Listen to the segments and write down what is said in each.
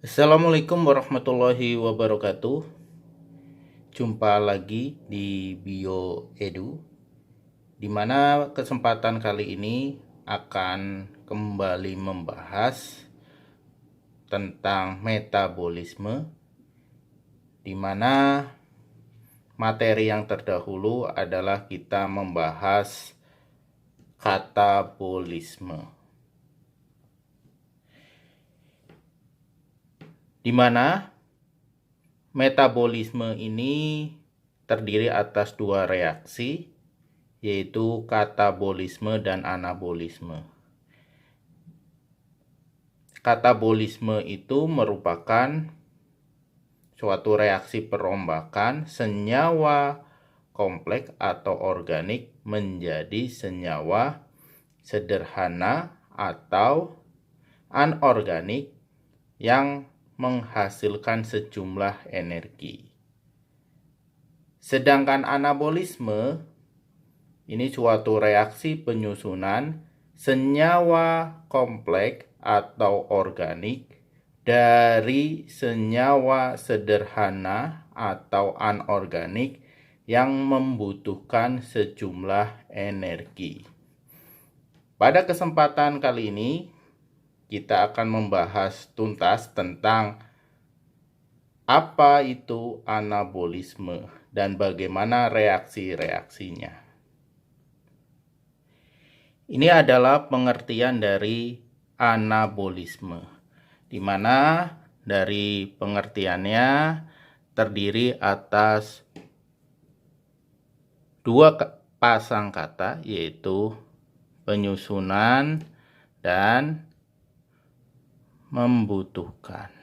Assalamualaikum warahmatullahi wabarakatuh. Jumpa lagi di BioEdu, di mana kesempatan kali ini akan kembali membahas tentang metabolisme, di mana materi yang terdahulu adalah kita membahas katabolisme, di mana metabolisme ini terdiri atas dua reaksi, yaitu katabolisme dan anabolisme. Katabolisme itu merupakan suatu reaksi perombakan senyawa kompleks atau organik menjadi senyawa sederhana atau anorganik yang menghasilkan sejumlah energi. Sedangkan anabolisme ini suatu reaksi penyusunan senyawa kompleks atau organik dari senyawa sederhana atau anorganik yang membutuhkan sejumlah energi. Pada kesempatan kali ini kita akan membahas tuntas tentang apa itu anabolisme dan bagaimana reaksi-reaksinya. Ini adalah pengertian dari anabolisme, di mana dari pengertiannya terdiri atas dua pasang kata, yaitu penyusunan dan membutuhkan.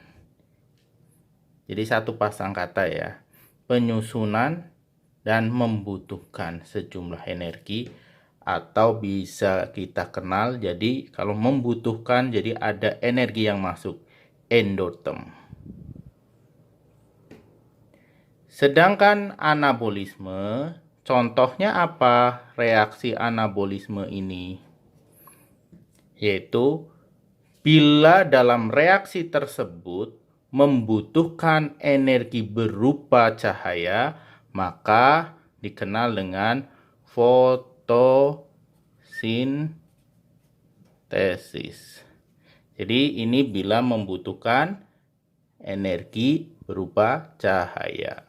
Jadi satu pasang kata ya, penyusunan dan membutuhkan sejumlah energi, atau bisa kita kenal jadi kalau membutuhkan jadi ada energi yang masuk, endoterm. Sedangkan anabolisme, contohnya apa reaksi anabolisme ini? Yaitu bila dalam reaksi tersebut membutuhkan energi berupa cahaya, maka dikenal dengan fotosintesis. Jadi ini bila membutuhkan energi berupa cahaya.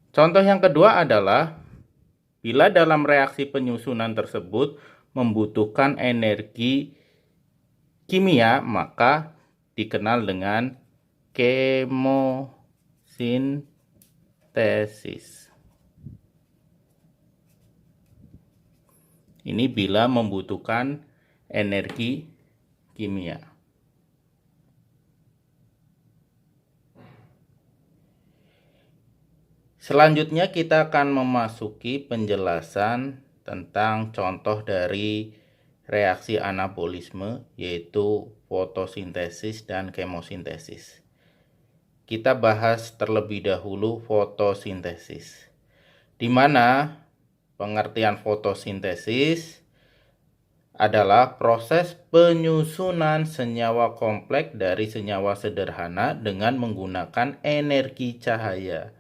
Contoh yang kedua adalah bila dalam reaksi penyusunan tersebut membutuhkan energi kimia, maka dikenal dengan kemosintesis. Ini bila membutuhkan energi kimia. Selanjutnya kita akan memasuki penjelasan tentang contoh dari reaksi anabolisme, yaitu fotosintesis dan kemosintesis. Kita bahas terlebih dahulu fotosintesis, di mana pengertian fotosintesis adalah proses penyusunan senyawa kompleks dari senyawa sederhana dengan menggunakan energi cahaya.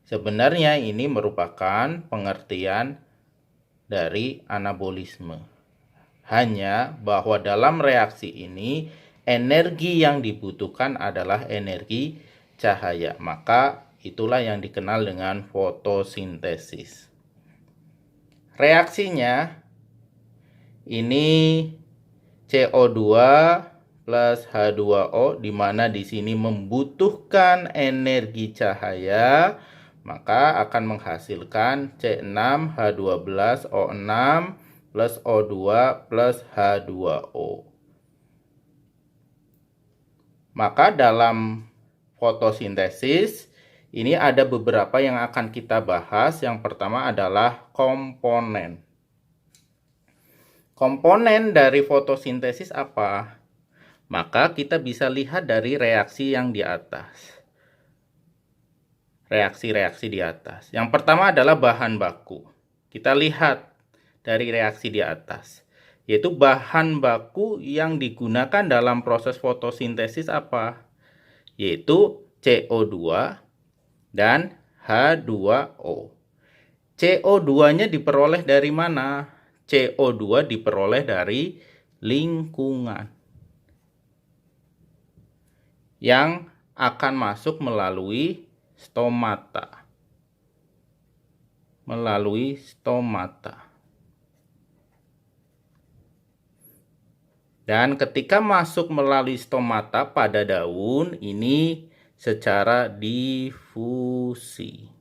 Sebenarnya ini merupakan pengertian dari anabolisme. Hanya bahwa dalam reaksi ini energi yang dibutuhkan adalah energi cahaya. Maka itulah yang dikenal dengan fotosintesis. Reaksinya ini CO2 plus H2O, di mana di sini membutuhkan energi cahaya, maka akan menghasilkan C6H12O6 plus O2 plus H2O. Maka dalam fotosintesis ini ada beberapa yang akan kita bahas. Yang pertama adalah komponen. Komponen dari fotosintesis apa? Maka kita bisa lihat dari reaksi yang di atas. Reaksi-reaksi di atas. Yang pertama adalah bahan baku. Kita lihat dari reaksi di atas. Yaitu bahan baku yang digunakan dalam proses fotosintesis apa? Yaitu CO2 dan H2O. CO2-nya diperoleh dari mana? CO2 diperoleh dari lingkungan yang akan masuk melalui stomata. Dan ketika masuk melalui stomata pada daun, ini secara difusi.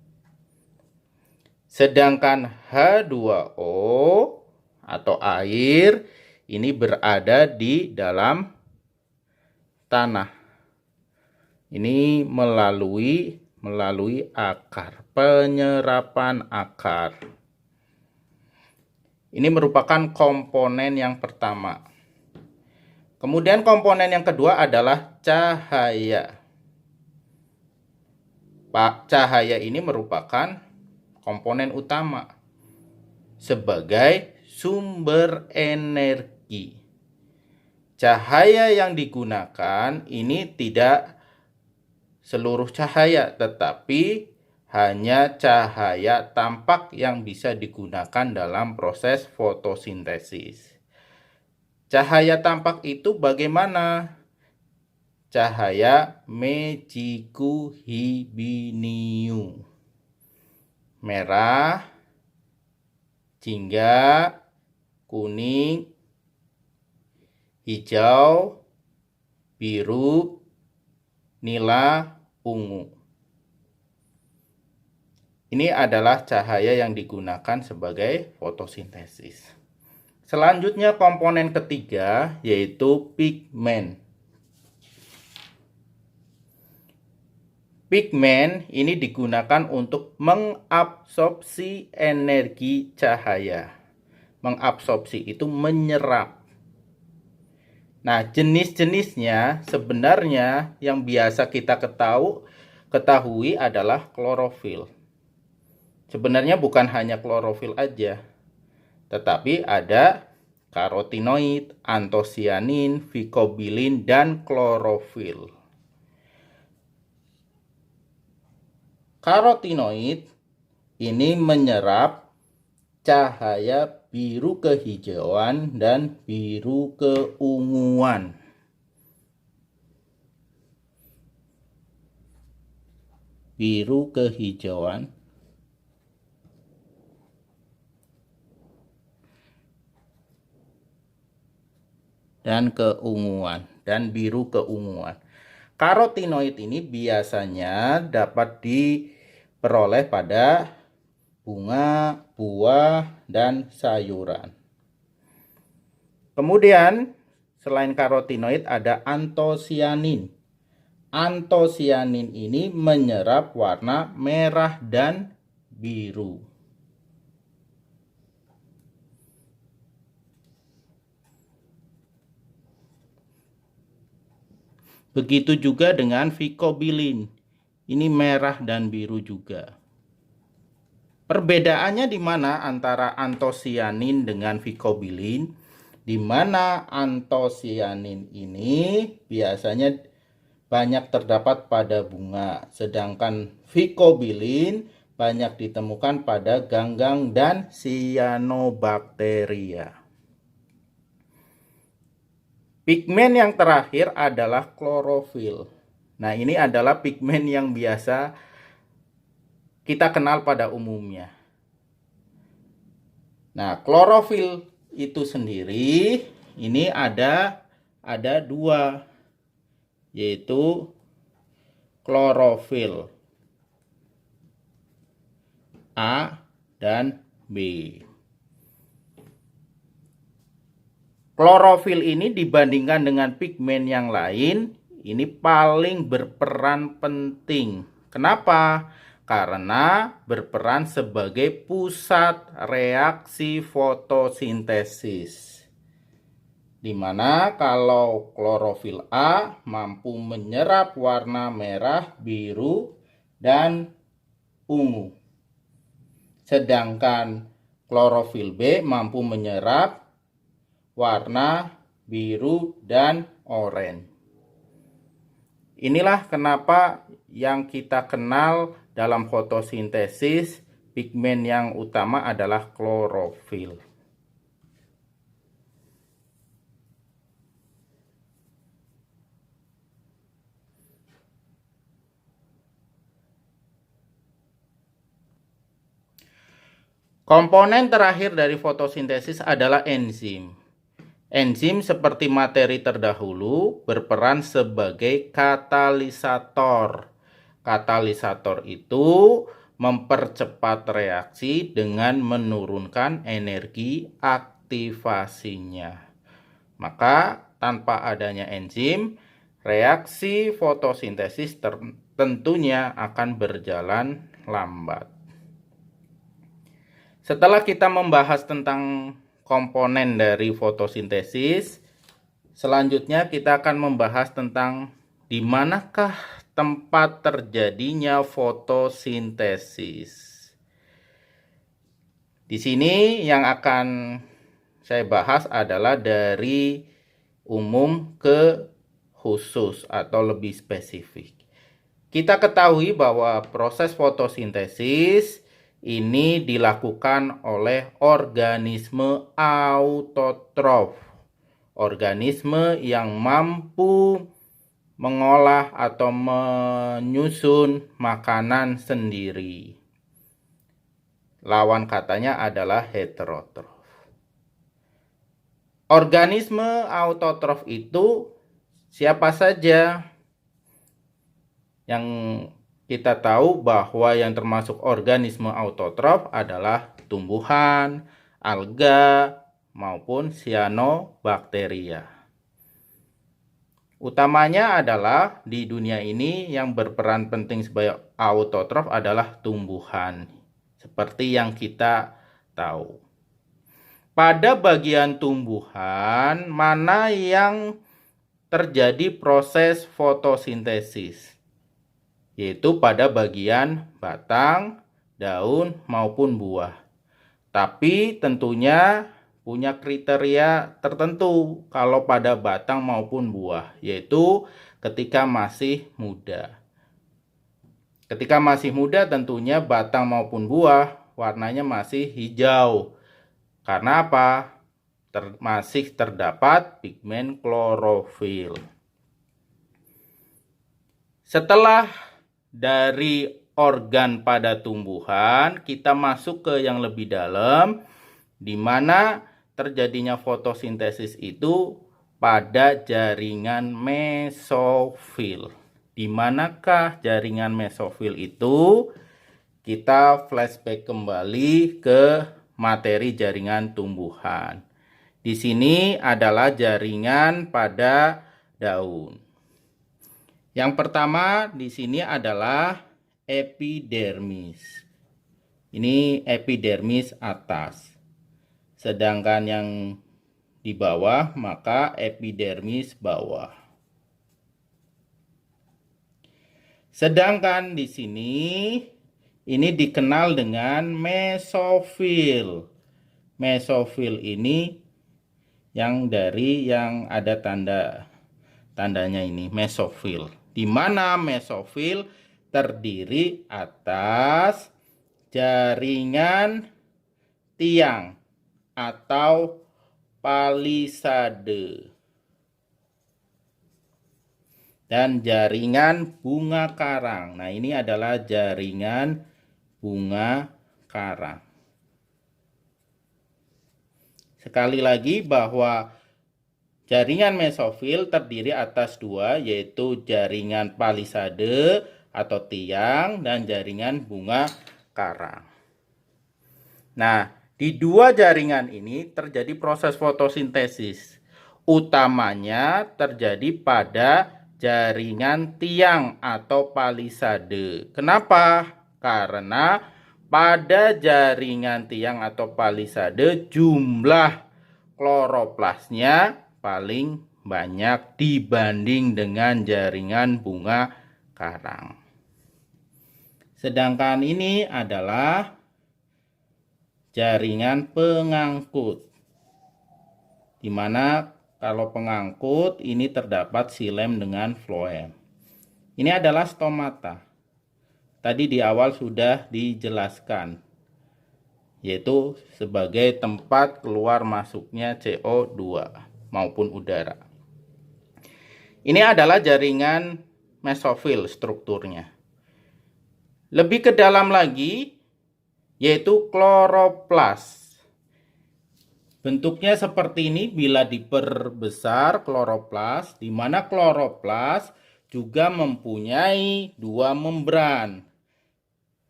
Sedangkan H2O atau air ini berada di dalam tanah. Ini melalui akar, penyerapan akar. Ini merupakan komponen yang pertama. Kemudian komponen yang kedua adalah cahaya. Cahaya ini merupakan komponen utama sebagai sumber energi. Cahaya yang digunakan ini tidak seluruh cahaya, tetapi hanya cahaya tampak yang bisa digunakan dalam proses fotosintesis. Cahaya tampak itu bagaimana? Cahaya Mejikuhibiniu. Merah, jingga, kuning, hijau, biru, nila, ungu. Ini adalah cahaya yang digunakan sebagai fotosintesis. Selanjutnya komponen ketiga yaitu pigmen. Pigmen ini digunakan untuk mengabsorpsi energi cahaya. Mengabsorpsi itu menyerap. Nah, jenis-jenisnya sebenarnya yang biasa kita ketahui adalah klorofil. Sebenarnya bukan hanya klorofil aja, tetapi ada karotinoid, antosianin, vicobilin, dan klorofil. Karotinoid ini menyerap cahaya biru kehijauan dan biru keunguan. Biru kehijauan dan keunguan dan biru keunguan. Karotinoid ini biasanya dapat diperoleh pada bunga, buah, dan sayuran. Kemudian selain karotinoid ada antosianin. Antosianin ini menyerap warna merah dan biru. Begitu juga dengan vicobilin. Ini merah dan biru juga. Perbedaannya di mana antara antosianin dengan vicobilin? Di mana antosianin ini biasanya banyak terdapat pada bunga, sedangkan vicobilin banyak ditemukan pada ganggang dan cyanobacteria. Pigmen yang terakhir adalah klorofil. Nah, ini adalah pigmen yang biasa kita kenal pada umumnya. Nah, klorofil itu sendiri ini ada dua, yaitu klorofil A dan B. Klorofil ini dibandingkan dengan pigmen yang lain, ini paling berperan penting. Kenapa? Karena berperan sebagai pusat reaksi fotosintesis. Dimana kalau klorofil A mampu menyerap warna merah, biru, dan ungu. Sedangkan klorofil B mampu menyerap warna biru dan oranye. Inilah kenapa yang kita kenal dalam fotosintesis pigmen yang utama adalah klorofil. Komponen terakhir dari fotosintesis adalah enzim. Enzim seperti materi terdahulu berperan sebagai katalisator. Katalisator itu mempercepat reaksi dengan menurunkan energi aktivasinya. Maka tanpa adanya enzim, reaksi fotosintesis tentunya akan berjalan lambat. Setelah kita membahas tentang komponen dari fotosintesis, selanjutnya kita akan membahas tentang di manakah tempat terjadinya fotosintesis. Di sini yang akan saya bahas adalah dari umum ke khusus atau lebih spesifik. Kita ketahui bahwa proses fotosintesis ini dilakukan oleh organisme autotrof. Organisme yang mampu mengolah atau menyusun makanan sendiri. Lawan katanya adalah heterotrof. Organisme autotrof itu siapa saja? Yang kita tahu bahwa yang termasuk organisme autotrof adalah tumbuhan, alga, maupun cyanobacteria. Utamanya adalah di dunia ini yang berperan penting sebagai autotrof adalah tumbuhan, seperti yang kita tahu. Pada bagian tumbuhan, mana yang terjadi proses fotosintesis? Yaitu pada bagian batang, daun, maupun buah. Tapi tentunya punya kriteria tertentu kalau pada batang maupun buah, yaitu ketika masih muda. Ketika masih muda tentunya batang maupun buah warnanya masih hijau. Karena apa? Masih terdapat pigmen klorofil. Setelah dari organ pada tumbuhan, kita masuk ke yang lebih dalam, di mana terjadinya fotosintesis itu pada jaringan mesofil. Di manakah jaringan mesofil itu? Kita flashback kembali ke materi jaringan tumbuhan. Di sini adalah jaringan pada daun. Yang pertama di sini adalah epidermis. Ini epidermis atas. Sedangkan yang di bawah maka epidermis bawah. Sedangkan di sini ini dikenal dengan mesofil. Mesofil ini yang ada tandanya ini mesofil. Di mana mesofil terdiri atas jaringan tiang atau palisade dan jaringan bunga karang. Nah, ini adalah jaringan bunga karang. Sekali lagi bahwa jaringan mesofil terdiri atas dua, yaitu jaringan palisade atau tiang dan jaringan bunga karang. Nah, di dua jaringan ini terjadi proses fotosintesis. Utamanya terjadi pada jaringan tiang atau palisade. Kenapa? Karena pada jaringan tiang atau palisade jumlah kloroplasnya paling banyak dibanding dengan jaringan bunga karang. Sedangkan ini adalah jaringan pengangkut. di mana kalau pengangkut ini terdapat xilem dengan floem. Ini adalah stomata. Tadi di awal sudah dijelaskan, yaitu sebagai tempat keluar masuknya CO2 maupun udara. Ini adalah jaringan mesofil strukturnya. Lebih ke dalam lagi, yaitu kloroplas. Bentuknya seperti ini bila diperbesar kloroplas, di mana kloroplas juga mempunyai dua membran.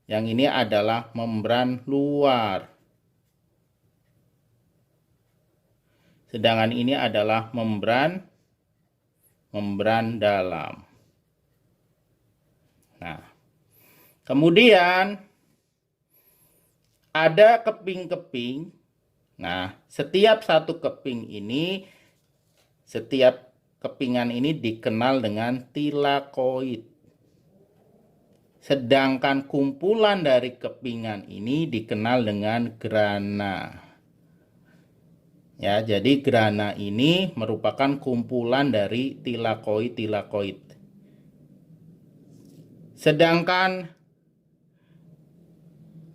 Yang ini adalah membran luar. Sedangkan ini adalah membran dalam. Nah, kemudian ada keping-keping. Nah, setiap satu keping ini, setiap kepingan ini dikenal dengan tilakoid. Sedangkan kumpulan dari kepingan ini dikenal dengan grana. Ya, jadi grana ini merupakan kumpulan dari tilakoid. Sedangkan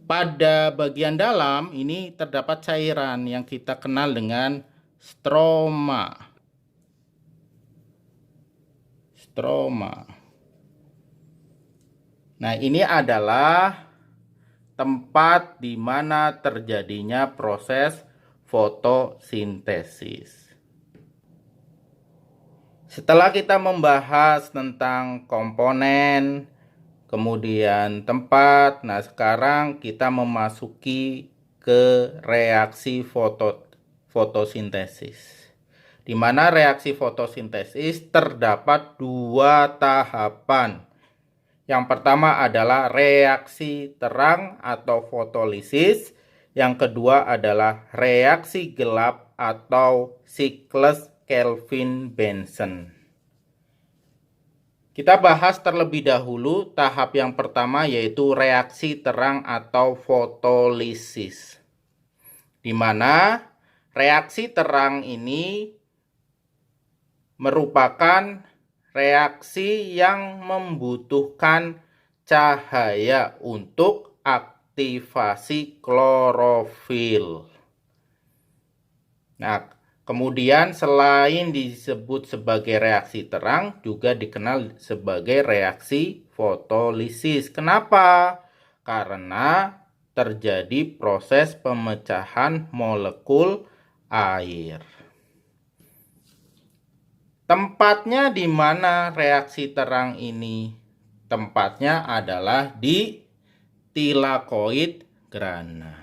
pada bagian dalam ini terdapat cairan yang kita kenal dengan stroma. Nah, ini adalah tempat di mana terjadinya proses fotosintesis. Setelah kita membahas tentang komponen, kemudian tempat, nah sekarang kita memasuki ke reaksi fotosintesis. Di mana reaksi fotosintesis terdapat dua tahapan. Yang pertama adalah reaksi terang atau fotolisis. Yang kedua adalah reaksi gelap atau siklus Kelvin-Benson. Kita bahas terlebih dahulu tahap yang pertama, yaitu reaksi terang atau fotolisis. Di mana reaksi terang ini merupakan reaksi yang membutuhkan cahaya untuk aktivasi klorofil. Nah, kemudian selain disebut sebagai reaksi terang, juga dikenal sebagai reaksi fotolisis. Kenapa? Karena terjadi proses pemecahan molekul air. Tempatnya di mana reaksi terang ini? Tempatnya adalah di tilakoid grana.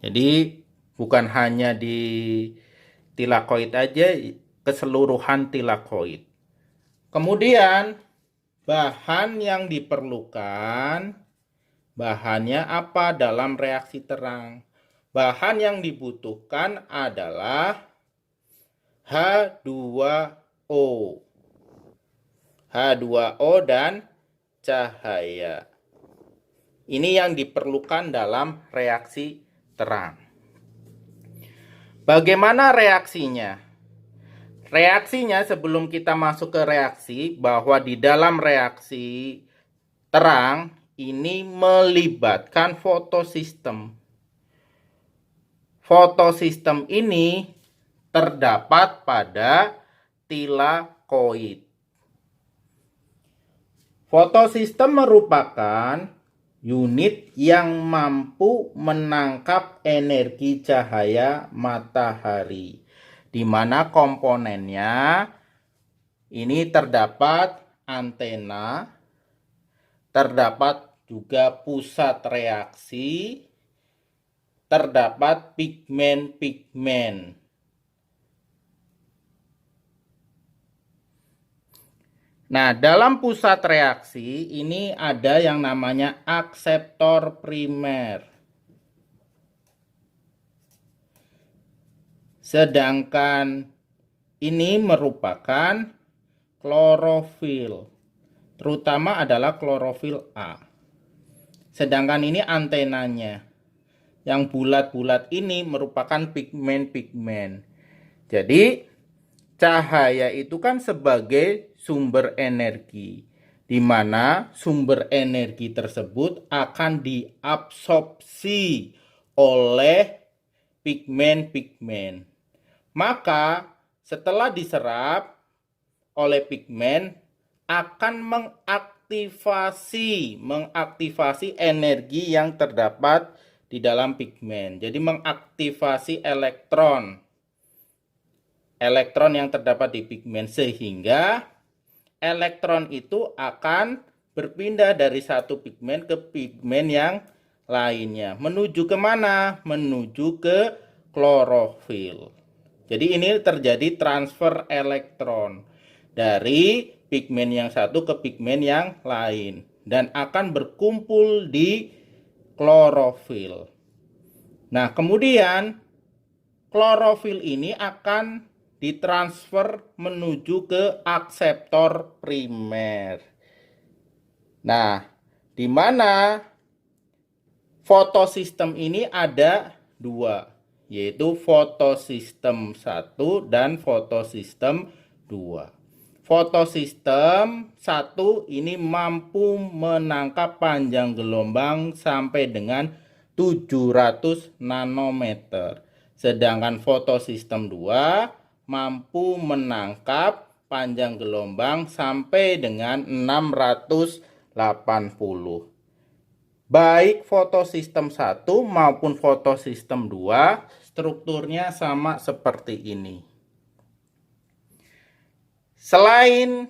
Jadi bukan hanya di tilakoid aja, keseluruhan tilakoid. Kemudian bahan yang diperlukan, bahannya apa dalam reaksi terang? Bahan yang dibutuhkan adalah H2O. H2O dan cahaya. Ini yang diperlukan dalam reaksi terang. Bagaimana reaksinya? Reaksinya sebelum kita masuk ke reaksi, bahwa di dalam reaksi terang ini melibatkan fotosistem. Fotosistem ini terdapat pada tilakoid. Fotosistem merupakan unit yang mampu menangkap energi cahaya matahari, di mana komponennya ini terdapat antena, terdapat juga pusat reaksi, terdapat pigmen-pigmen. Nah, dalam pusat reaksi ini ada yang namanya akseptor primer. Sedangkan ini merupakan klorofil. Terutama adalah klorofil A. Sedangkan ini antenanya. yang bulat-bulat ini merupakan pigmen-pigmen. Jadi cahaya itu kan sebagai sumber energi, di mana sumber energi tersebut akan diabsorpsi oleh pigmen-pigmen. Maka setelah diserap oleh pigmen akan mengaktifasi energi yang terdapat di dalam pigmen. Jadi mengaktifasi elektron yang terdapat di pigmen, sehingga elektron itu akan berpindah dari satu pigmen ke pigmen yang lainnya. Menuju ke mana? Menuju ke klorofil. Jadi ini terjadi transfer elektron dari pigmen yang satu ke pigmen yang lain dan akan berkumpul di klorofil. Nah, kemudian klorofil ini akan ditransfer menuju ke akseptor primer. Nah, di mana fotosistem ini ada dua, yaitu fotosistem 1 dan fotosistem 2. Fotosistem 1 ini mampu menangkap panjang gelombang sampai dengan 700 nanometer. Sedangkan fotosistem 2 mampu menangkap panjang gelombang sampai dengan 680. Baik fotosistem 1 maupun fotosistem 2 strukturnya sama seperti ini. Selain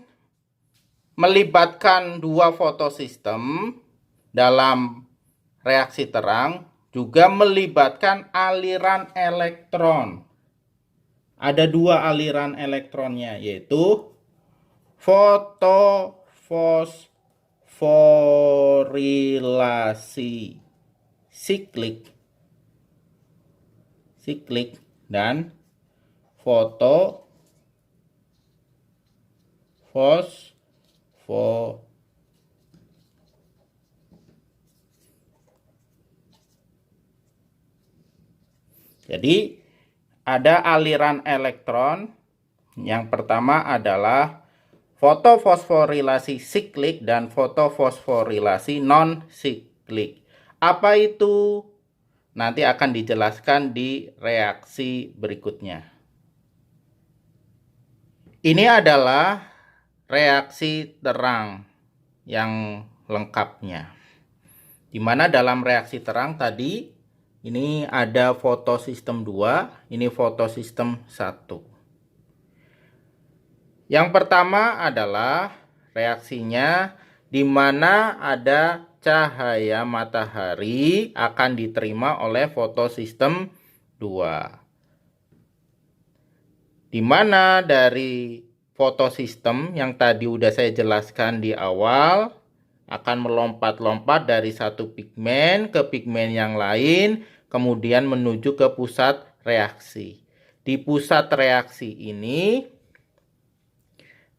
melibatkan dua fotosistem dalam reaksi terang, juga melibatkan aliran elektron. Ada dua aliran elektronnya, yaitu fotofosforilasi siklik dan fotofosfo. Jadi ada aliran elektron. Yang pertama adalah fotofosforilasi siklik dan fotofosforilasi non-siklik. Apa itu? Nanti akan dijelaskan di reaksi berikutnya. Ini adalah reaksi terang yang lengkapnya. Di mana dalam reaksi terang tadi ini ada fotosistem 2, ini fotosistem 1. Yang pertama adalah reaksinya di mana ada cahaya matahari akan diterima oleh fotosistem 2. Di mana dari fotosistem yang tadi udah saya jelaskan di awal akan melompat-lompat dari satu pigmen ke pigmen yang lain, kemudian menuju ke pusat reaksi. Di pusat reaksi ini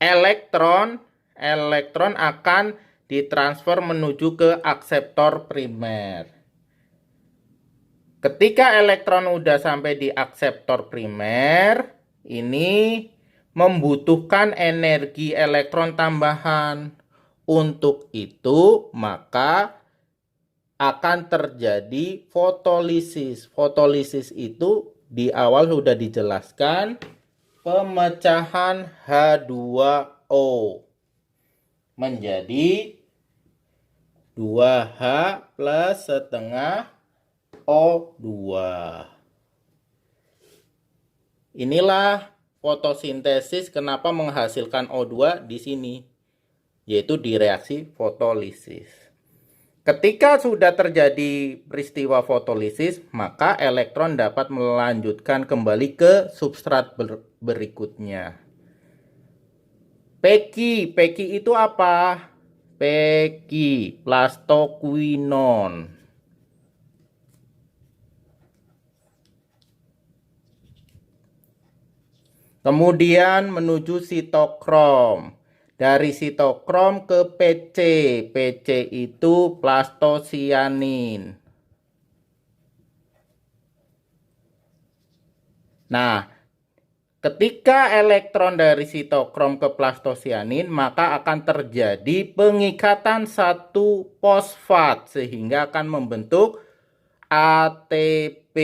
elektron akan ditransfer menuju ke akseptor primer. Ketika elektron udah sampai di akseptor primer, ini membutuhkan energi elektron tambahan. Untuk itu, maka akan terjadi fotolisis. Fotolisis itu di awal sudah dijelaskan, pemecahan H2O menjadi 2H plus setengah O2. Inilah fotosintesis kenapa menghasilkan O2 di sini, yaitu di reaksi fotolisis. Ketika sudah terjadi peristiwa fotolisis, maka elektron dapat melanjutkan kembali ke substrat berikutnya. Peki itu apa? Peki, plastoquinon. Kemudian menuju sitokrom. Dari sitokrom ke PC. PC itu plastosianin. Nah, ketika elektron dari sitokrom ke plastosianin, maka akan terjadi pengikatan satu fosfat sehingga akan membentuk ATP.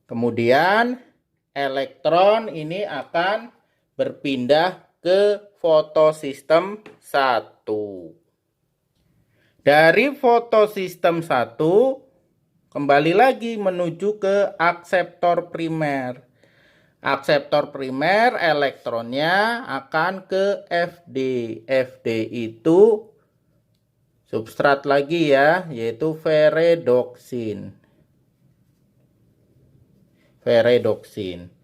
Kemudian elektron ini akan berpindah ke fotosistem 1. Dari fotosistem 1 kembali lagi menuju ke akseptor primer. Akseptor primer elektronnya akan ke FD. FD itu substrat lagi ya, yaitu ferredoksin. Ferredoksin.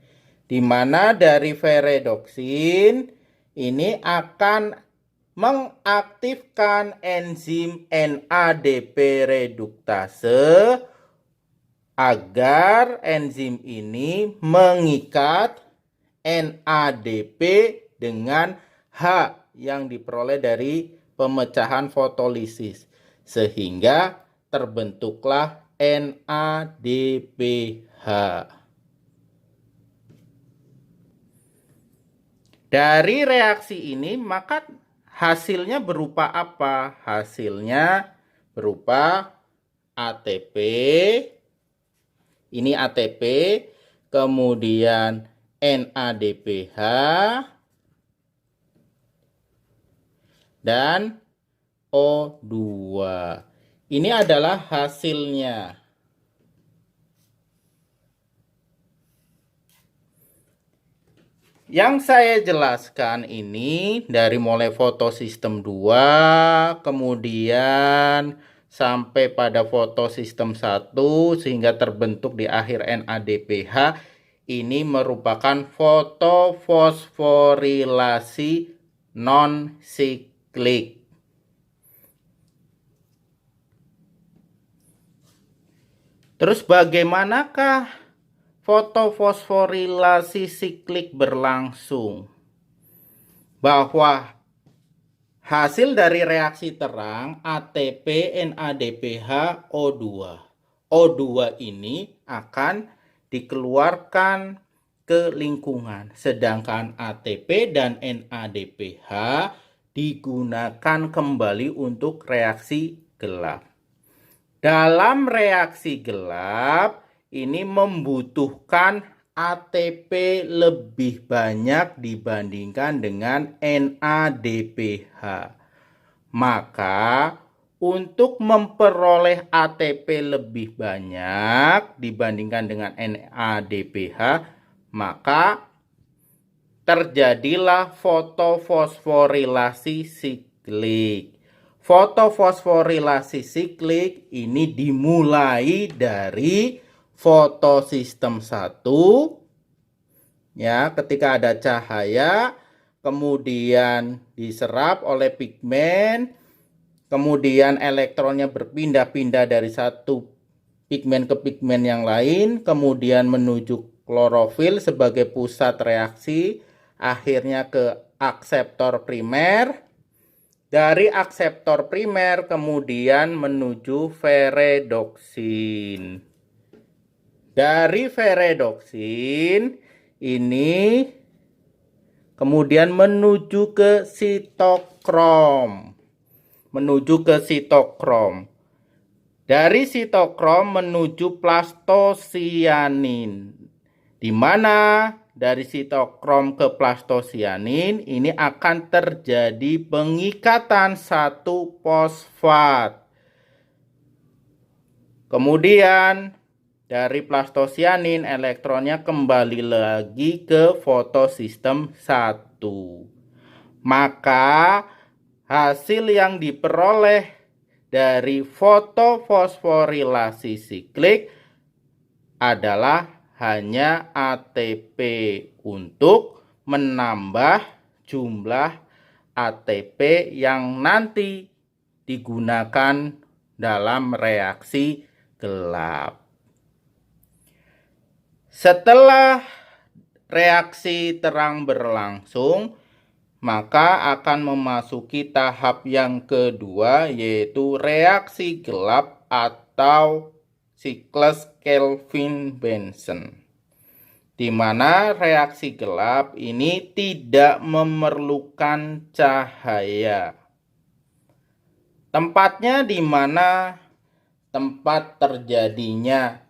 Di mana dari ferredoksin ini akan mengaktifkan enzim NADP reduktase agar enzim ini mengikat NADP dengan H yang diperoleh dari pemecahan fotolisis sehingga terbentuklah NADPH. Dari reaksi ini maka hasilnya berupa apa? Hasilnya berupa ATP. Ini ATP, kemudian NADPH, dan O2. Ini adalah hasilnya. Yang saya jelaskan ini dari mulai fotosistem 2, kemudian sampai pada fotosistem 1 sehingga terbentuk di akhir NADPH, ini merupakan fotofosforilasi non-siklik. Terus bagaimanakah fotofosforilasi siklik berlangsung? Bahwa hasil dari reaksi terang ATP NADPH O2. O2 ini akan dikeluarkan ke lingkungan, sedangkan ATP dan NADPH digunakan kembali untuk reaksi gelap. Dalam reaksi gelap ini membutuhkan ATP lebih banyak dibandingkan dengan NADPH. Maka untuk memperoleh ATP lebih banyak dibandingkan dengan NADPH, maka terjadilah fotofosforilasi siklik. Fotofosforilasi siklik ini dimulai dari fotosistem 1 ya, ketika ada cahaya kemudian diserap oleh pigmen, kemudian elektronnya berpindah-pindah dari satu pigmen ke pigmen yang lain, kemudian menuju klorofil sebagai pusat reaksi, akhirnya ke akseptor primer. Dari akseptor primer kemudian menuju ferredoksin. Dari ferredoksin ini kemudian menuju ke sitokrom. Dari sitokrom menuju plastosianin. Di mana dari sitokrom ke plastosianin ini akan terjadi pengikatan satu fosfat. Kemudian dari plastosianin elektronnya kembali lagi ke fotosistem 1. Maka hasil yang diperoleh dari fotofosforilasi siklik adalah hanya ATP untuk menambah jumlah ATP yang nanti digunakan dalam reaksi gelap. Setelah reaksi terang berlangsung, maka akan memasuki tahap yang kedua, yaitu reaksi gelap atau siklus Kelvin-Benson. di mana reaksi gelap ini tidak memerlukan cahaya. Tempatnya di mana tempat terjadinya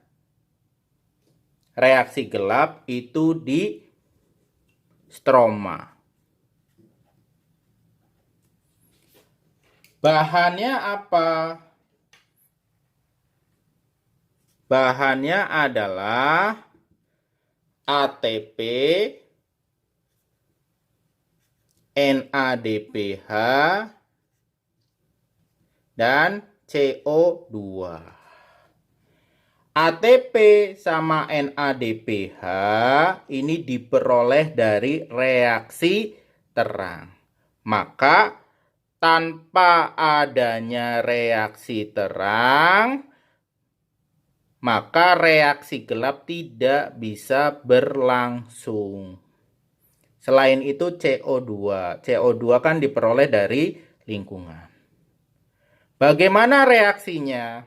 reaksi gelap itu di stroma. Bahannya apa? Bahannya adalah ATP, NADPH, dan CO2. ATP sama NADPH ini diperoleh dari reaksi terang. Maka tanpa adanya reaksi terang, maka reaksi gelap tidak bisa berlangsung. Selain itu CO2. CO2 kan diperoleh dari lingkungan. Bagaimana reaksinya?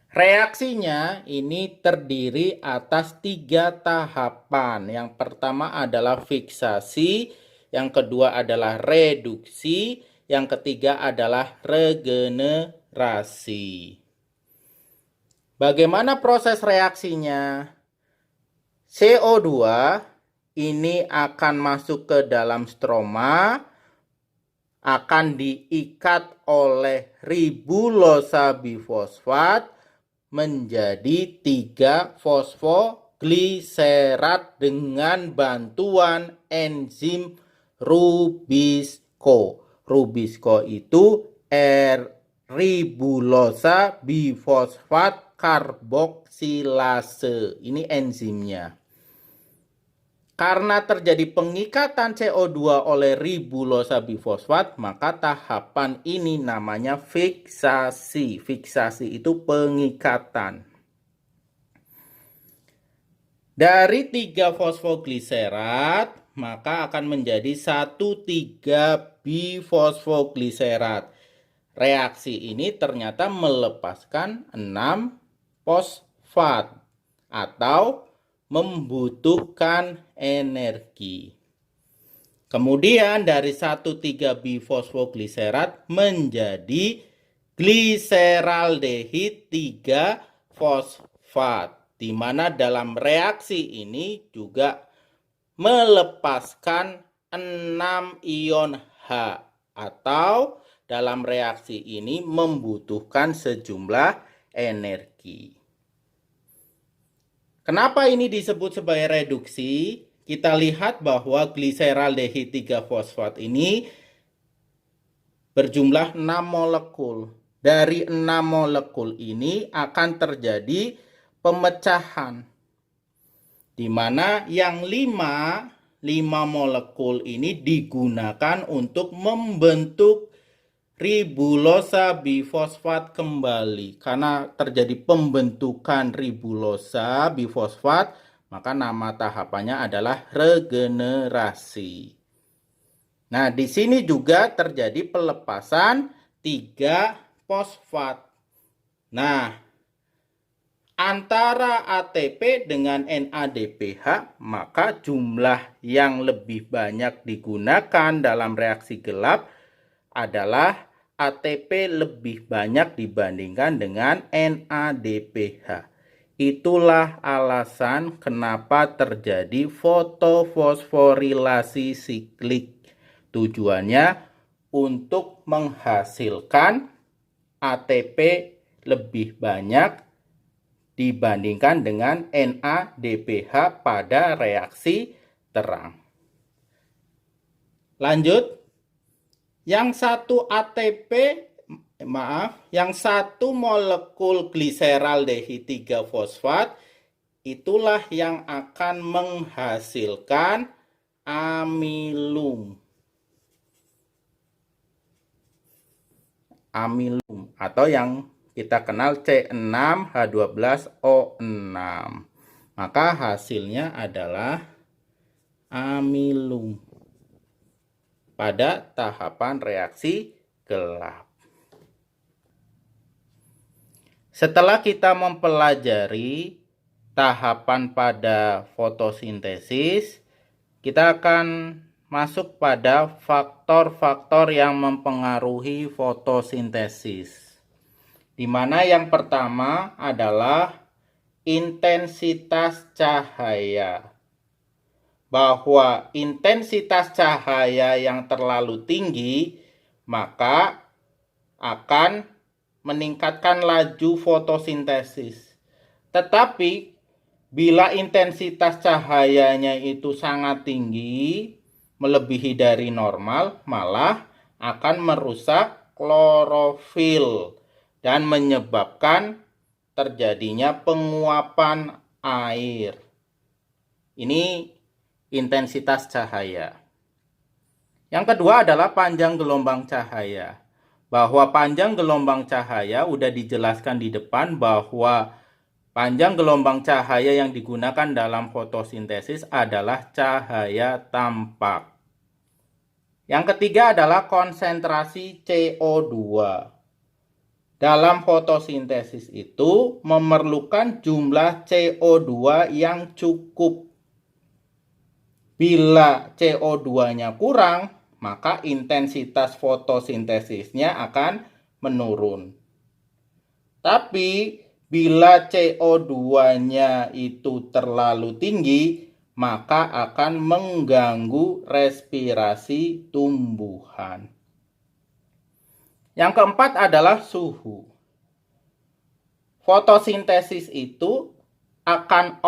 Reaksinya ini terdiri atas 3 tahapan. Yang pertama adalah fiksasi, yang kedua adalah reduksi, yang ketiga adalah regenerasi. Bagaimana proses reaksinya? CO2 ini akan masuk ke dalam stroma, akan diikat oleh ribulosa bifosfat menjadi 3 fosfogliserat dengan bantuan enzim Rubisco. Rubisco itu ribulosa bifosfat karboksilase. Ini enzimnya. Karena terjadi pengikatan CO2 oleh ribulosa bifosfat, maka tahapan ini namanya fiksasi. Fiksasi itu pengikatan. Dari 3 fosfogliserat, maka akan menjadi 1,3 bifosfogliserat. Reaksi ini ternyata melepaskan 6 fosfat atau membutuhkan energi. Kemudian dari 1,3 bifosfogliserat menjadi gliseraldehid 3 fosfat, di mana dalam reaksi ini juga melepaskan 6 ion H, atau dalam reaksi ini membutuhkan sejumlah energi. Kenapa ini disebut sebagai reduksi? Kita lihat bahwa gliseraldehid 3 fosfat ini berjumlah 6 molekul. Dari 6 molekul ini akan terjadi pemecahan, di mana yang 5 molekul ini digunakan untuk membentuk ribulosa bifosfat kembali. Karena terjadi pembentukan ribulosa bifosfat, maka nama tahapannya adalah regenerasi. Nah, di sini juga terjadi pelepasan 3 fosfat. Nah, antara ATP dengan NADPH, maka jumlah yang lebih banyak digunakan dalam reaksi gelap adalah ATP lebih banyak dibandingkan dengan NADPH. Itulah alasan kenapa terjadi fotofosforilasi siklik. Tujuannya untuk menghasilkan ATP lebih banyak dibandingkan dengan NADPH pada reaksi terang. Lanjut. Yang satu molekul gliseraldehid 3 fosfat itulah yang akan menghasilkan amilum. Amilum atau yang kita kenal C6H12O6. Maka hasilnya adalah amilum pada tahapan reaksi gelap. Setelah kita mempelajari tahapan pada fotosintesis, kita akan masuk pada faktor-faktor yang mempengaruhi fotosintesis. Di mana yang pertama adalah intensitas cahaya. Bahwa intensitas cahaya yang terlalu tinggi maka akan meningkatkan laju fotosintesis. Tetapi bila intensitas cahayanya itu sangat tinggi, melebihi dari normal, malah akan merusak klorofil dan menyebabkan terjadinya penguapan air. Ini intensitas cahaya. Yang kedua adalah panjang gelombang cahaya. Bahwa panjang gelombang cahaya udah dijelaskan di depan bahwa panjang gelombang cahaya yang digunakan dalam fotosintesis adalah cahaya tampak. Yang ketiga adalah konsentrasi CO2. Dalam fotosintesis itu memerlukan jumlah CO2 yang cukup. Bila CO2-nya kurang, maka intensitas fotosintesisnya akan menurun. Tapi bila CO2-nya itu terlalu tinggi, maka akan mengganggu respirasi tumbuhan. Yang keempat adalah suhu. Fotosintesis itu akan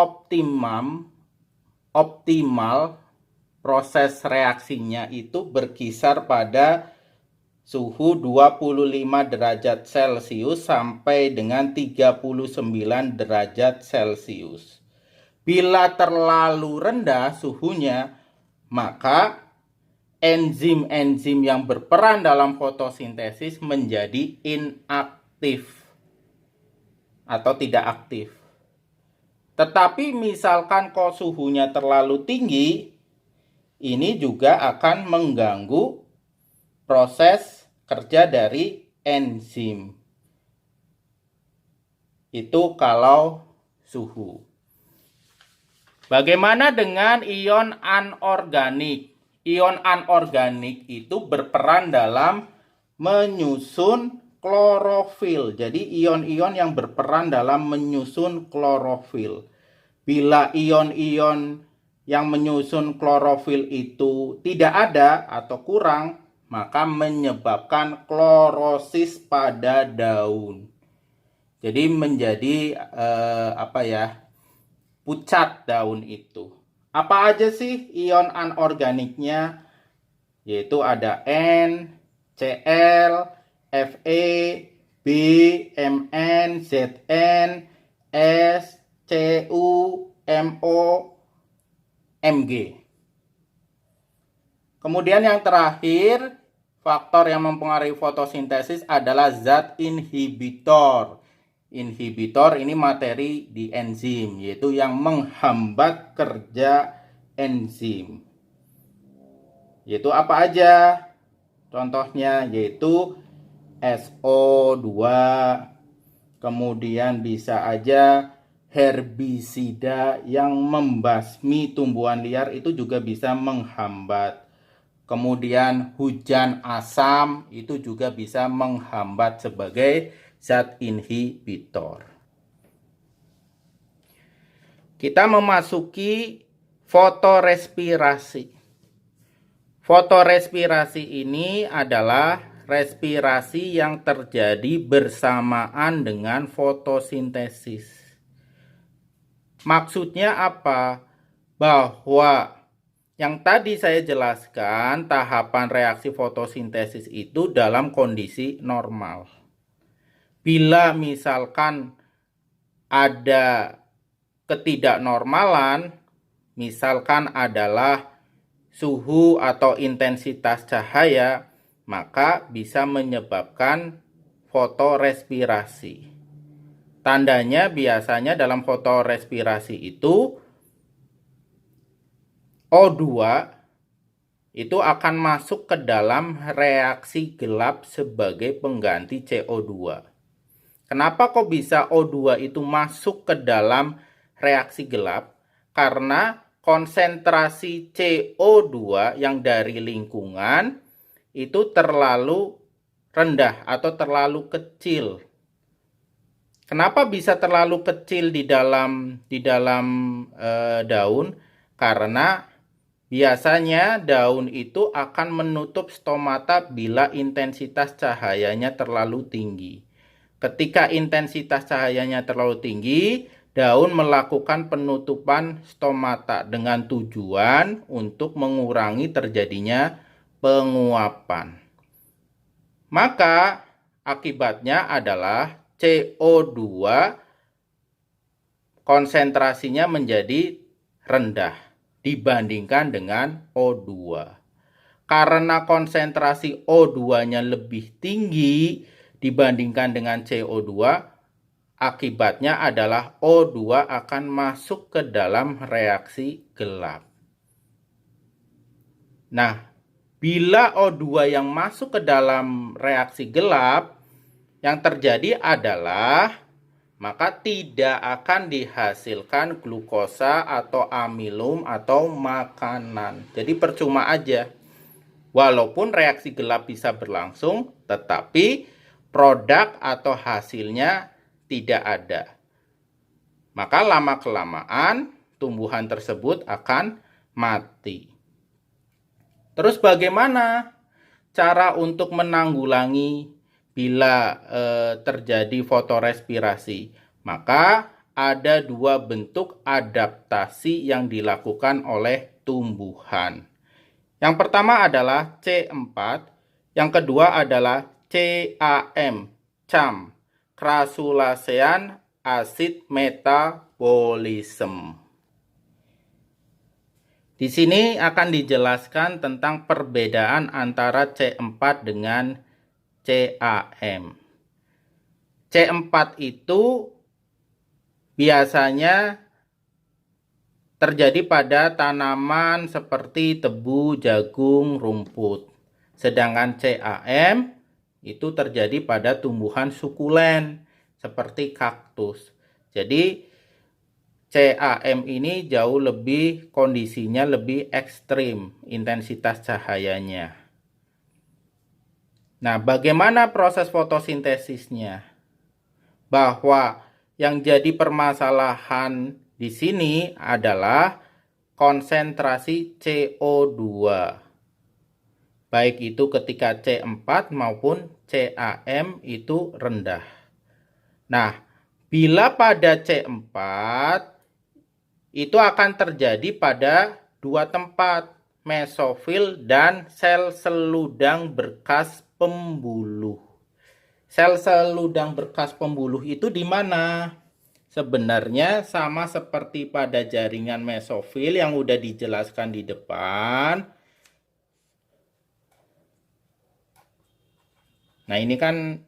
optimal proses reaksinya itu berkisar pada suhu 25 derajat Celcius sampai dengan 39 derajat Celcius. Bila terlalu rendah suhunya, maka enzim-enzim yang berperan dalam fotosintesis menjadi inaktif atau tidak aktif. Tetapi misalkan kalau suhunya terlalu tinggi, ini juga akan mengganggu proses kerja dari enzim. Itu kalau suhu. Bagaimana dengan ion anorganik? Ion anorganik itu berperan dalam menyusun klorofil. Jadi ion-ion yang berperan dalam menyusun klorofil. Bila ion-ion yang menyusun klorofil itu tidak ada atau kurang, maka menyebabkan klorosis pada daun. Jadi menjadi pucat daun itu. Apa aja sih ion anorganiknya? Yaitu ada N, Cl, Fe, B, Mn, Zn, S, Cu, Mo, Mg. Kemudian yang terakhir, faktor yang mempengaruhi fotosintesis adalah zat inhibitor. Inhibitor ini materi di enzim, yaitu yang menghambat kerja enzim. Yaitu apa aja? Contohnya yaitu SO2, kemudian bisa aja herbisida yang membasmi tumbuhan liar itu juga bisa menghambat. Kemudian hujan asam itu juga bisa menghambat sebagai zat inhibitor. Kita memasuki fotorespirasi. Fotorespirasi ini adalah respirasi yang terjadi bersamaan dengan fotosintesis. Maksudnya apa? Bahwa yang tadi saya jelaskan, tahapan reaksi fotosintesis itu dalam kondisi normal. Bila misalkan ada ketidaknormalan, misalkan adalah suhu atau intensitas cahaya, maka bisa menyebabkan fotorespirasi. Tandanya biasanya dalam fotorespirasi itu O2 itu akan masuk ke dalam reaksi gelap sebagai pengganti CO2. Kenapa kok bisa O2 itu masuk ke dalam reaksi gelap karena konsentrasi CO2 yang dari lingkungan itu terlalu rendah atau terlalu kecil. Kenapa bisa terlalu kecil di dalam daun? Karena biasanya daun itu akan menutup stomata bila intensitas cahayanya terlalu tinggi. Ketika intensitas cahayanya terlalu tinggi, daun melakukan penutupan stomata dengan tujuan untuk mengurangi terjadinya penguapan. Maka akibatnya adalah CO2 konsentrasinya menjadi rendah dibandingkan dengan O2. Karena konsentrasi O2-nya lebih tinggi dibandingkan dengan CO2, akibatnya adalah O2 akan masuk ke dalam reaksi gelap. Nah, bila O2 yang masuk ke dalam reaksi gelap, yang terjadi adalah maka tidak akan dihasilkan glukosa atau amilum atau makanan. Jadi percuma aja. Walaupun reaksi gelap bisa berlangsung, tetapi produk atau hasilnya tidak ada. Maka lama-kelamaan tumbuhan tersebut akan mati. Terus bagaimana cara untuk menanggulangi bila terjadi fotorespirasi? Maka ada dua bentuk adaptasi yang dilakukan oleh tumbuhan. Yang pertama adalah C4, yang kedua adalah CAM, Crassulacean acid metabolism. Di sini akan dijelaskan tentang perbedaan antara C4 dengan CAM. C4 itu biasanya terjadi pada tanaman seperti tebu, jagung, rumput. Sedangkan CAM itu terjadi pada tumbuhan sukulen seperti kaktus. Jadi CAM ini jauh lebih kondisinya lebih ekstrim intensitas cahayanya. Nah, bagaimana proses fotosintesisnya? Bahwa yang jadi permasalahan di sini adalah konsentrasi CO2. Baik itu ketika C4 maupun CAM itu rendah. Nah, bila pada C4 itu akan terjadi pada dua tempat, mesofil dan sel seludang berkas pembuluh. Sel seludang berkas pembuluh itu di mana? Sebenarnya sama seperti pada jaringan mesofil yang udah dijelaskan di depan. Nah, ini kan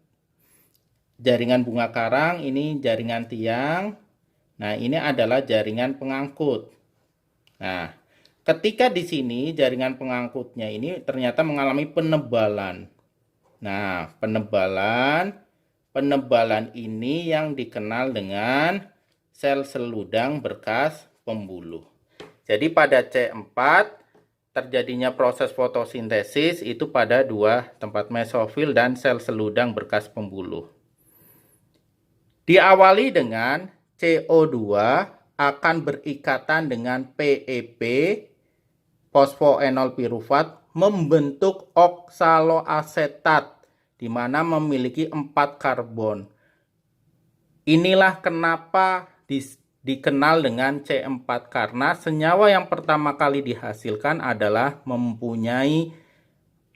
jaringan bunga karang, ini jaringan tiang. Nah, ini adalah jaringan pengangkut. Nah, ketika di sini jaringan pengangkutnya ini ternyata mengalami penebalan. Nah, penebalan ini yang dikenal dengan sel seludang berkas pembuluh. Jadi pada C4 terjadinya proses fotosintesis itu pada dua tempat, mesofil dan sel seludang berkas pembuluh. Diawali dengan CO2 akan berikatan dengan PEP, fosfoenol pirufat, membentuk oksaloasetat, di mana memiliki 4 karbon. Inilah kenapa dikenal dengan C4, karena senyawa yang pertama kali dihasilkan adalah mempunyai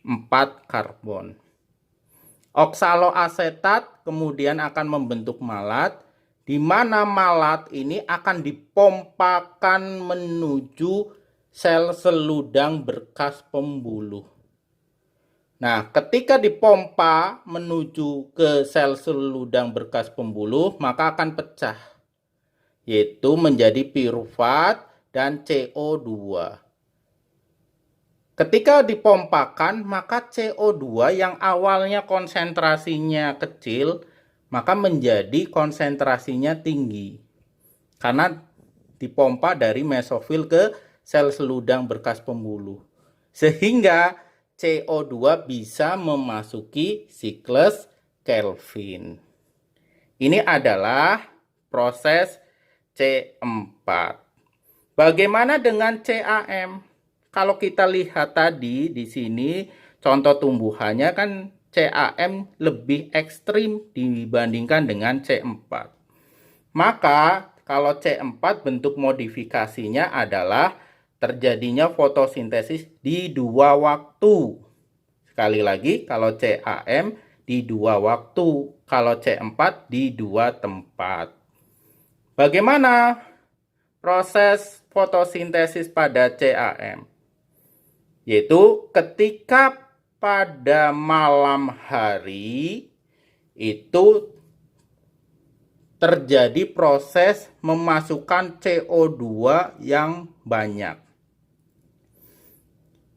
4 karbon. Oksaloasetat kemudian akan membentuk malat, di mana malat ini akan dipompakan menuju sel seludang berkas pembuluh. Nah, ketika dipompa menuju ke sel seludang berkas pembuluh, maka akan pecah, yaitu menjadi pirufat dan CO2. Ketika dipompakan, maka CO2 yang awalnya konsentrasinya kecil, maka menjadi konsentrasinya tinggi. Karena dipompa dari mesofil ke sel seludang berkas pembuluh. Sehingga CO2 bisa memasuki siklus Kelvin. Ini adalah proses C4. Bagaimana dengan CAM? Kalau kita lihat tadi di sini contoh tumbuhannya kan CAM lebih ekstrim dibandingkan dengan C4. Maka kalau C4 bentuk modifikasinya adalah terjadinya fotosintesis di dua waktu. Sekali lagi, kalau CAM di dua waktu, kalau C4 di dua tempat. Bagaimana proses fotosintesis pada CAM? Yaitu ketika pada malam hari itu terjadi proses memasukkan CO2 yang banyak.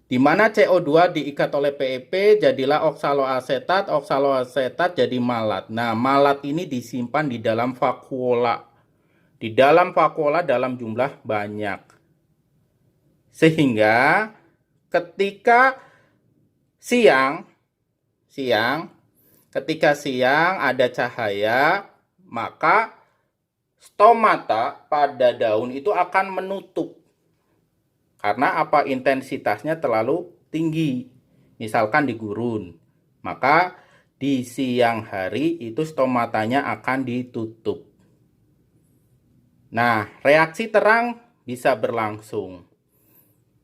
Di mana CO2 diikat oleh PEP, jadilah oksaloasetat, oksaloasetat jadi malat. Nah, malat ini disimpan di dalam vakuola. Di dalam vakuola dalam jumlah banyak. Sehingga ketika ketika siang ada cahaya, maka stomata pada daun itu akan menutup. Karena apa? Intensitasnya terlalu tinggi. Misalkan di gurun. Maka di siang hari itu stomatanya akan ditutup. Nah, reaksi terang bisa berlangsung.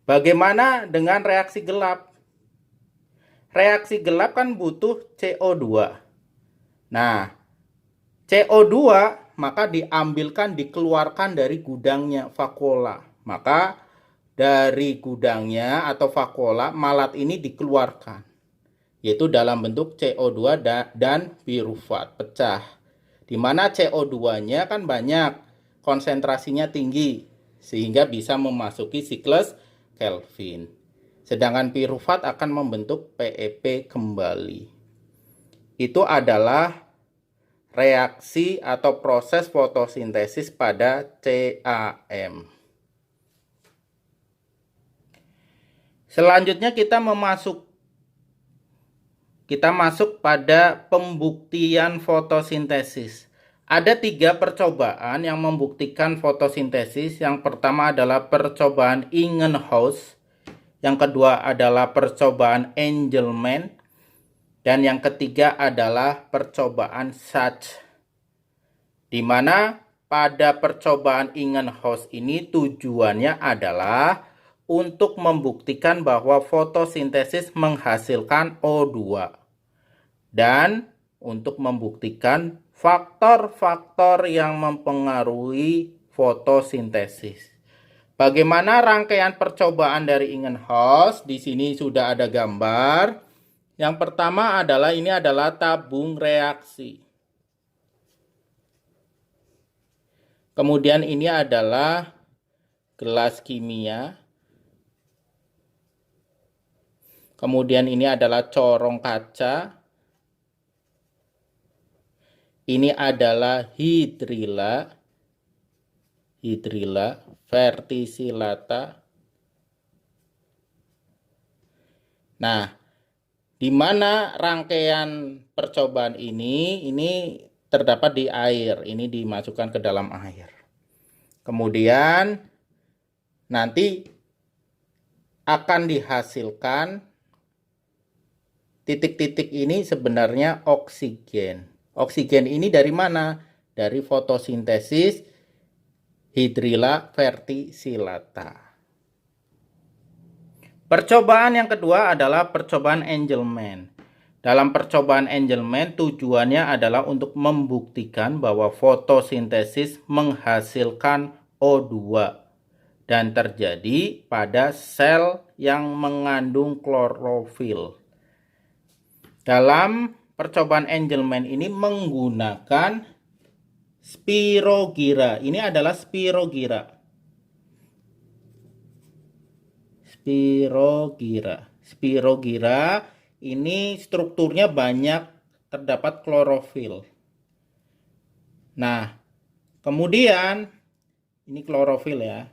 Bagaimana dengan reaksi gelap? Reaksi gelap kan butuh CO2. Nah, CO2 maka diambilkan, dikeluarkan dari gudangnya vakuola. Maka dari gudangnya atau vakuola malat ini dikeluarkan, yaitu dalam bentuk CO2 dan pirufat pecah, di mana CO2-nya kan banyak, konsentrasinya tinggi, sehingga bisa memasuki siklus Kelvin. Sedangkan pirufat akan membentuk PEP kembali. Itu adalah reaksi atau proses fotosintesis pada CAM. Selanjutnya kita masuk pada pembuktian fotosintesis. Ada 3 percobaan yang membuktikan fotosintesis. Yang pertama adalah percobaan Ingenhousz, yang kedua adalah percobaan Engelmann, dan yang ketiga adalah percobaan Sachs. Di mana pada percobaan Ingenhousz ini tujuannya adalah untuk membuktikan bahwa fotosintesis menghasilkan O2 dan untuk membuktikan faktor-faktor yang mempengaruhi fotosintesis. Bagaimana rangkaian percobaan dari Ingenhousz? Di sini sudah ada gambar. Yang pertama adalah ini adalah tabung reaksi. Kemudian ini adalah gelas kimia. Kemudian ini adalah corong kaca. Ini adalah hidrila verticillata. Nah, di mana rangkaian percobaan ini terdapat di air. Ini dimasukkan ke dalam air. Kemudian nanti akan dihasilkan titik-titik ini sebenarnya oksigen. Oksigen ini dari mana? Dari fotosintesis hidrila verticillata. Percobaan yang kedua adalah percobaan Engelmann. Dalam percobaan Engelmann tujuannya adalah untuk membuktikan bahwa fotosintesis menghasilkan O2 dan terjadi pada sel yang mengandung klorofil. Dalam percobaan Engelmann ini menggunakan spirogyra. Ini adalah spirogyra. Spirogyra ini strukturnya banyak terdapat klorofil. Nah, kemudian Ini klorofil ya.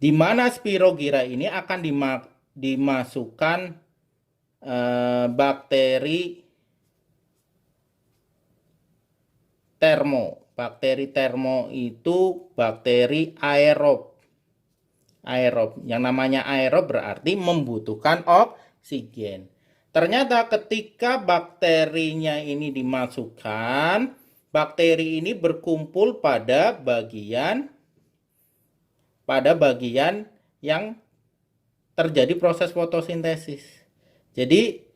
Di mana spirogyra ini akan dimasukkan bakteri termo. Bakteri termo itu bakteri aerob. Yang namanya aerob berarti membutuhkan oksigen. Ternyata ketika bakterinya ini dimasukkan, bakteri ini berkumpul pada bagian yang terjadi proses fotosintesis. Jadi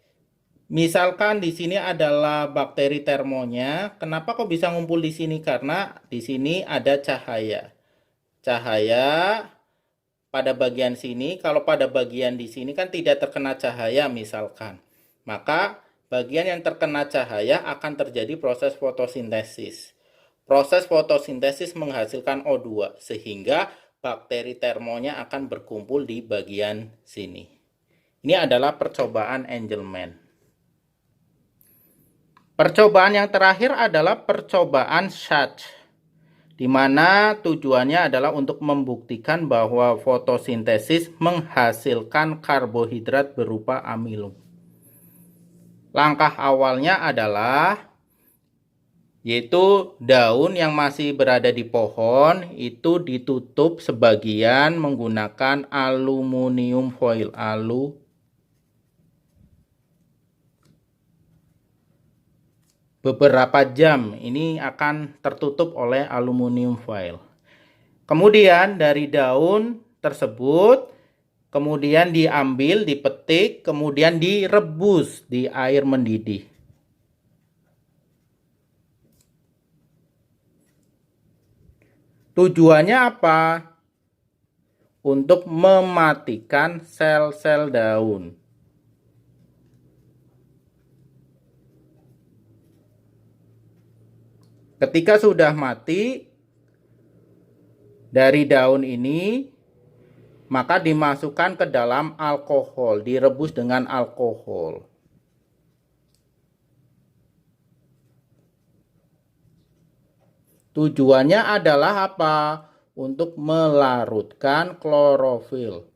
misalkan di sini adalah bakteri termonya, kenapa kok bisa ngumpul di sini? Karena di sini ada cahaya. Cahaya pada bagian sini, kalau pada bagian di sini kan tidak terkena cahaya misalkan. Maka bagian yang terkena cahaya akan terjadi proses fotosintesis. Proses fotosintesis menghasilkan O2 sehingga bakteri termonya akan berkumpul di bagian sini. Ini adalah percobaan Angelman. Percobaan yang terakhir adalah percobaan Schacht, di mana tujuannya adalah untuk membuktikan bahwa fotosintesis menghasilkan karbohidrat berupa amilum. Langkah awalnya adalah yaitu daun yang masih berada di pohon itu ditutup sebagian menggunakan aluminium foil. Beberapa jam ini akan tertutup oleh aluminium foil. Kemudian dari daun tersebut kemudian diambil, dipetik, kemudian direbus di air mendidih. Tujuannya apa? Untuk mematikan sel-sel daun. Ketika sudah mati dari daun ini, maka dimasukkan ke dalam alkohol, direbus dengan alkohol. Tujuannya adalah apa? Untuk melarutkan klorofil.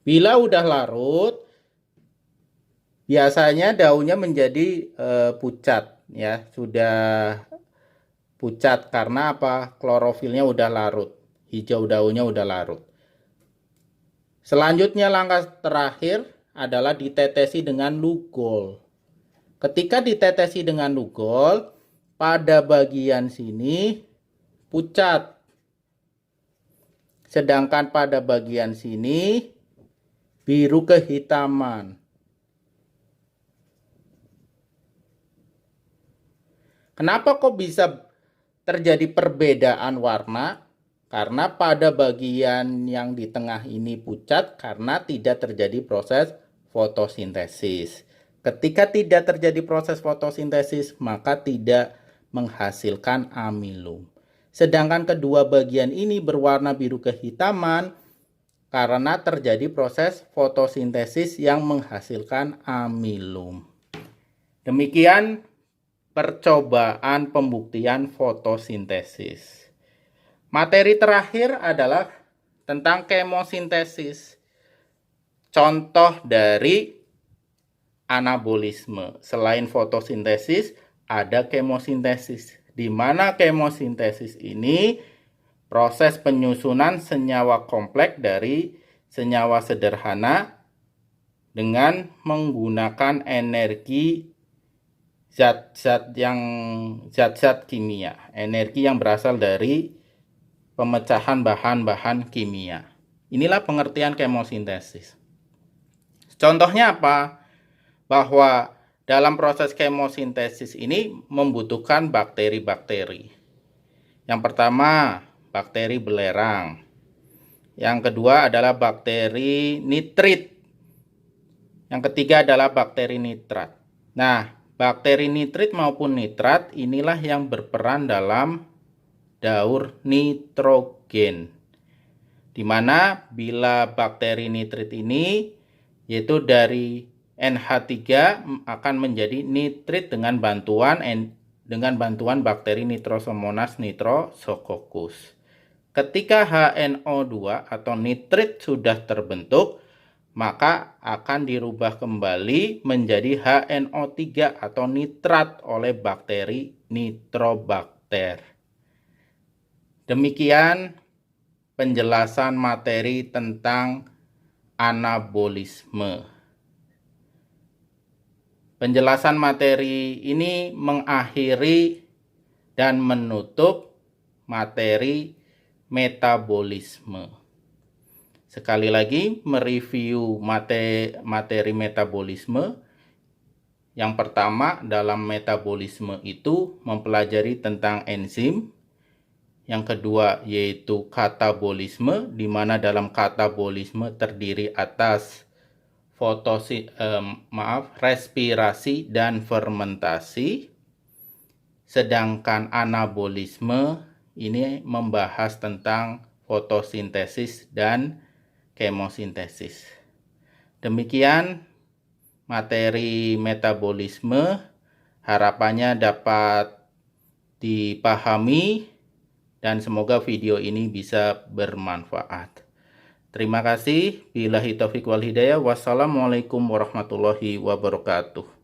Bila udah larut, biasanya daunnya menjadi pucat ya, sudah pucat karena apa? Klorofilnya udah larut, hijau daunnya udah larut. Selanjutnya langkah terakhir adalah ditetesi dengan lugol. Ketika ditetesi dengan lugol, pada bagian sini pucat. Sedangkan pada bagian sini biru kehitaman. Kenapa kok bisa terjadi perbedaan warna? Karena pada bagian yang di tengah ini pucat karena tidak terjadi proses fotosintesis. Ketika tidak terjadi proses fotosintesis, maka tidak menghasilkan amilum. Sedangkan kedua bagian ini berwarna biru kehitaman karena terjadi proses fotosintesis yang menghasilkan amilum. Demikian percobaan pembuktian fotosintesis. Materi terakhir adalah tentang kemosintesis. Contoh dari anabolisme. Selain fotosintesis, ada kemosintesis. Di mana kemosintesis ini proses penyusunan senyawa kompleks dari senyawa sederhana dengan menggunakan energi zat-zat kimia, energi yang berasal dari pemecahan bahan-bahan kimia. Inilah pengertian kemosintesis. Contohnya apa? Bahwa dalam proses kemosintesis ini membutuhkan bakteri-bakteri. Yang pertama, bakteri belerang. Yang kedua adalah bakteri nitrit. Yang ketiga adalah bakteri nitrat. Nah, bakteri nitrit maupun nitrat inilah yang berperan dalam daur nitrogen. Di mana bila bakteri nitrit ini yaitu dari NH3 akan menjadi nitrit dengan bantuan bakteri Nitrosomonas nitrosococcus. Ketika HNO2 atau nitrit sudah terbentuk, maka akan dirubah kembali menjadi HNO3 atau nitrat oleh bakteri Nitrobacter. Demikian penjelasan materi tentang anabolisme. Penjelasan materi ini mengakhiri dan menutup materi metabolisme. Sekali lagi mereview materi metabolisme. Yang pertama, dalam metabolisme itu mempelajari tentang enzim. Yang kedua yaitu katabolisme, di mana dalam katabolisme terdiri atas respirasi dan fermentasi. Sedangkan anabolisme ini membahas tentang fotosintesis dan kemosintesis. Demikian materi metabolisme, harapannya dapat dipahami dan semoga video ini bisa bermanfaat. Terima kasih. Billahi taufiq wal hidayah. Wassalamualaikum warahmatullahi wabarakatuh.